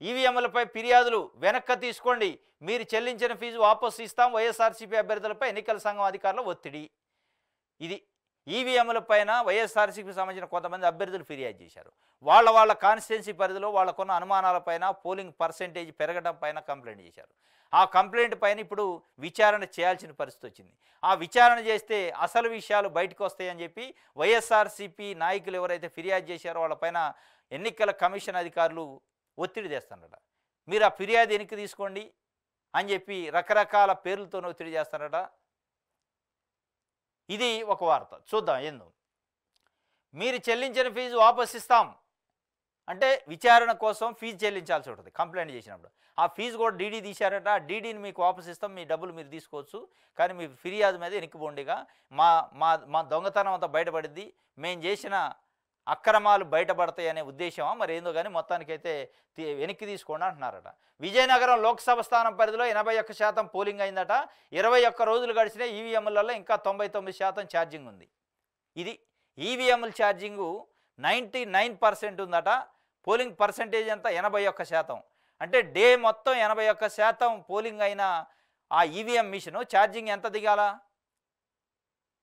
ఈవీఎంలపై ఫిర్యాదులు వెనక్కి తీసుకోండి, మీరు చెల్లించిన ఫీజు వాపసు ఇస్తాం, వైఎస్ఆర్సీపీ అభ్యర్థులపై ఎన్నికల సంఘం అధికారుల ఒత్తిడి. ఇది ఈవీఎంల పైన వైఎస్ఆర్సీపీకి సంబంధించిన కొంతమంది అభ్యర్థులు ఫిర్యాదు చేశారు. వాళ్ళ కాన్స్టిట్యున్సీ పరిధిలో వాళ్ళకున్న అనుమానాలపైన, పోలింగ్ పర్సెంటేజ్ పెరగడం పైన కంప్లైంట్ చేశారు. ఆ కంప్లైంట్ పైన ఇప్పుడు విచారణ చేయాల్సిన పరిస్థితి వచ్చింది. ఆ విచారణ చేస్తే అసలు విషయాలు బయటకు వస్తాయని చెప్పి వైఎస్ఆర్సీపీ నాయకులు ఎవరైతే ఫిర్యాదు చేశారో వాళ్ళపైన ఎన్నికల కమిషన్ అధికారులు ఒత్తిడి చేస్తారట. మీరు ఆ ఫిర్యాదు వెనక్కి తీసుకోండి అని చెప్పి రకరకాల పేర్లతో ఒత్తిడి చేస్తారట. ఇది ఒక వార్త. చూద్దాం ఏందో. మీరు చెల్లించిన ఫీజు వాపసు ఇస్తాం అంటే విచారణ కోసం ఫీజు చెల్లించాల్సి ఉంటుంది కంప్లైంట్ చేసినప్పుడు. ఆ ఫీజు కూడా డీడీ తీశారట. ఆ డీడీని మీకు వాపసు ఇస్తాం, మీ డబ్బులు మీరు తీసుకోవచ్చు, కానీ మీ ఫిర్యాదు మీద వెనక్కిపోండిగా మా మా మా దొంగతనం అంతా బయటపడింది, మేము చేసిన అక్రమాలు బయటపడతాయి అనే ఉద్దేశమా మరి ఏందో కానీ మొత్తానికైతే వెనక్కి తీసుకోండి అంటున్నారట. విజయనగరం లోక్సభ స్థానం పరిధిలో 81% పోలింగ్ అయిందట. 21 రోజులు గడిచిన ఈవీఎంలలో ఇంకా 99% ఛార్జింగ్ ఉంది. ఇది ఈవీఎంల ఛార్జింగు 99% ఉందట. పోలింగ్ పర్సెంటేజ్ అంతా 81%. అంటే డే మొత్తం 81% పోలింగ్ అయిన ఆ ఈవీఎం మిషను ఛార్జింగ్ ఎంత దిగాల?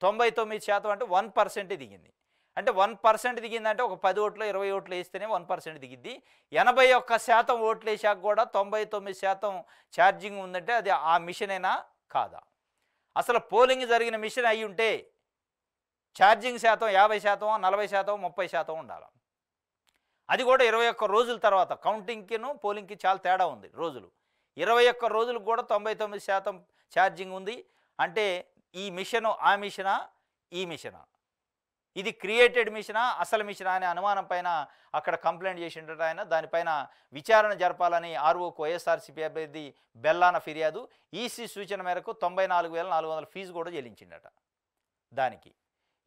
99% అంటే 1% దిగింది. అంటే 1% దిగిందంటే ఒక 10 ఓట్లు 20 ఓట్లు వేస్తేనే 1% దిగిద్ది. 81% ఓట్లు వేసాక కూడా 99% ఛార్జింగ్ ఉందంటే అది ఆ మిషనేనా కాదా? అసలు పోలింగ్ జరిగిన మిషన్ అయి ఉంటే ఛార్జింగ్ శాతం 50%, 40%, 30% ఉండాలి. అది కూడా 21 రోజుల తర్వాత. కౌంటింగ్కిను పోలింగ్కి చాలా తేడా ఉంది రోజులు. 21 రోజులకు కూడా 99% ఛార్జింగ్ ఉంది. అంటే ఈ మిషను ఆ మిషనా, ఈ మిషనా, ఇది క్రియేటెడ్ మిషనా, అసలు మిషనా అనే అనుమానం పైన అక్కడ కంప్లైంట్ చేసిండట ఆయన. దానిపైన విచారణ జరపాలని ఆర్ఓకు వైఎస్ఆర్సీపీ అభ్యర్థి బెల్లాన ఫిర్యాదు. ఈసీ సూచన మేరకు 94,400 ఫీజు కూడా చెల్లించిండట. దానికి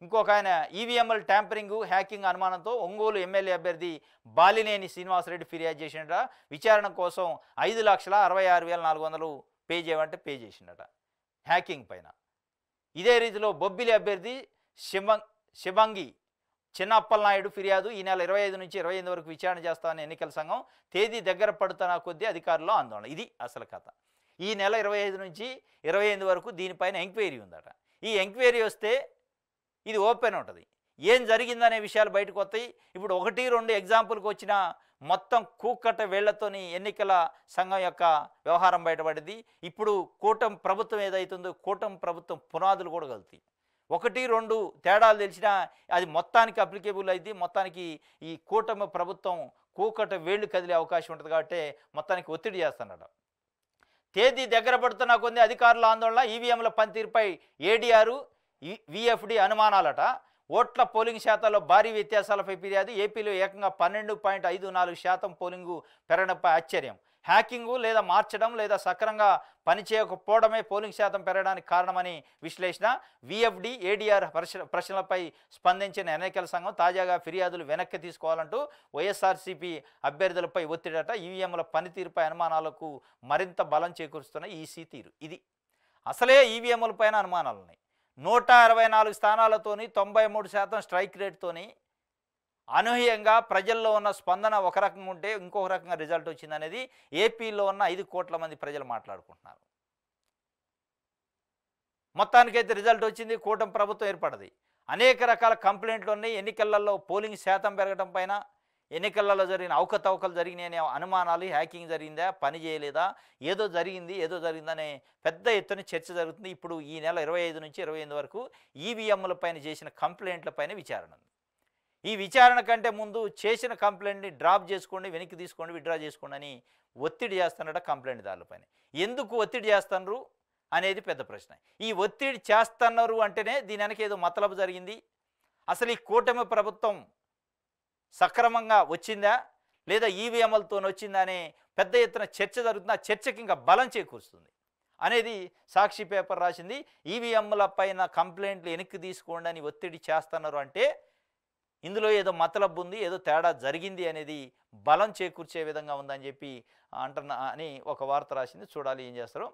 ఇంకొక ఆయన ఈవీఎంఎల్ ట్యాంపరింగ్, హ్యాకింగ్ అనుమానంతో ఒంగోలు ఎమ్మెల్యే అభ్యర్థి బాలినేని శ్రీనివాసరెడ్డి ఫిర్యాదు చేసిండట. విచారణ కోసం 5,66,400 పే చేయమంటే పే చేసిండట హ్యాకింగ్ పైన. ఇదే రీతిలో బొబ్బిలి అభ్యర్థి శివంగి చిన్నప్పలనాయుడు ఫిర్యాదు. ఈ నెల 25 నుంచి 28 వరకు విచారణ చేస్తామని ఎన్నికల సంఘం. తేదీ దగ్గర పడుతున్న కొద్దీ అధికారుల్లో ఆందోళన. ఇది అసలు కథ. ఈ నెల 25 నుంచి 28 వరకు దీనిపైన ఎంక్వైరీ ఉందట. ఈ ఎంక్వైరీ వస్తే ఇది ఓపెన్ ఉంటుంది. ఏం జరిగిందనే విషయాలు బయటకు వస్తాయి. ఇప్పుడు 1-2 ఎగ్జాంపుల్కి వచ్చిన మొత్తం కూకట్ట వేళ్లతోని ఎన్నికల సంఘం యొక్క వ్యవహారం బయటపడింది. ఇప్పుడు కూటమి ప్రభుత్వం ఏదైతుందో కూటమి ప్రభుత్వం పునాదులు కూడా కలుతాయి. 1-2 తేడాలు తెలిసినా అది మొత్తానికి అప్లికేబుల్ అయింది. మొత్తానికి ఈ కూటమి ప్రభుత్వం కూకట్ట వేళ్లు కదిలే అవకాశం ఉంటుంది. కాబట్టి మొత్తానికి ఒత్తిడి చేస్తున్నాడు. తేదీ దగ్గర పడుతున్న కొన్ని అధికారుల ఆందోళన. ఈవీఎంల పనితీరుపై ఏడీఆర్ విఎఫ్డి అనుమానాలట. ఓట్ల పోలింగ్ శాతాల్లో భారీ వ్యత్యాసాలపై ఫిర్యాదు. ఏపీలో ఏకంగా 12.54% పోలింగు పెరగడంపై ఆశ్చర్యం. హ్యాకింగు లేదా మార్చడం లేదా సక్రమంగా పనిచేయకపోవడమే పోలింగ్ శాతం పెరగడానికి కారణమని విశ్లేషణ. విఎఫ్డి ఏడీఆర్ ప్రశ్నలపై స్పందించిన ఎన్నికల సంఘం తాజాగా ఫిర్యాదులు వెనక్కి తీసుకోవాలంటూ వైఎస్ఆర్సీపీ అభ్యర్థులపై ఒత్తిడట. ఈవీఎంల పనితీరుపై అనుమానాలకు మరింత బలం చేకూరుస్తున్న ఈసీ తీరు. ఇది అసలే ఈవీఎంల పైన అనుమానాలు ఉన్నాయి. 164 స్థానాలతోని 93% స్ట్రైక్ రేట్తోని అనూహ్యంగా ప్రజల్లో ఉన్న స్పందన ఒక రకంగా ఉంటే ఇంకొక రకంగా రిజల్ట్ వచ్చిందనేది ఏపీలో ఉన్న 5 కోట్ల మంది ప్రజలు మాట్లాడుకుంటున్నారు. మొత్తానికైతే రిజల్ట్ వచ్చింది. కూటమి ప్రభుత్వం ఏర్పడింది. అనేక రకాల కంప్లైంట్లు ఉన్నాయి. ఎన్నికలలో పోలింగ్ శాతం పెరగడం పైన, ఎన్నికలలో జరిగిన అవకతవకలు జరిగినాయనే అనుమానాలు, హ్యాకింగ్ జరిగిందా, పని చేయలేదా, ఏదో జరిగిందనే పెద్ద ఎత్తున చర్చ జరుగుతుంది. ఇప్పుడు ఈ నెల 25 నుంచి 28 వరకు ఈవీఎంల పైన చేసిన కంప్లైంట్ల పైన విచారణ ఉంది. ఈ విచారణ కంటే ముందు చేసిన కంప్లైంట్ని డ్రాప్ చేసుకోండి, వెనక్కి తీసుకోండి, విత్డ్రా చేసుకోండి అని ఒత్తిడి చేస్తున్నట కంప్లైంట్దారులపైన. ఎందుకు ఒత్తిడి చేస్తున్నారు అనేది పెద్ద ప్రశ్న. ఈ ఒత్తిడి చేస్తున్నారు అంటేనే దీని వెనక ఏదో మతలబు జరిగింది. అసలు ఈ కూటమి ప్రభుత్వం సక్రమంగా వచ్చిందా లేదా ఈవీఎంలతో వచ్చిందా అనే పెద్ద ఎత్తున చర్చ జరుగుతుంది. ఆ చర్చకి ఇంకా బలం చేకూరుస్తుంది అనేది సాక్షి పేపర్ రాసింది. ఈవీఎంల పైన కంప్లైంట్లు వెనక్కి తీసుకోండి అని ఒత్తిడి చేస్తున్నారు అంటే ఇందులో ఏదో మతలబు ఉంది, ఏదో తేడా జరిగింది అనేది బలం చేకూర్చే విధంగా ఉందని చెప్పి అంటున్నా అని ఒక వార్త రాసింది. చూడాలి ఏం చేస్తారో.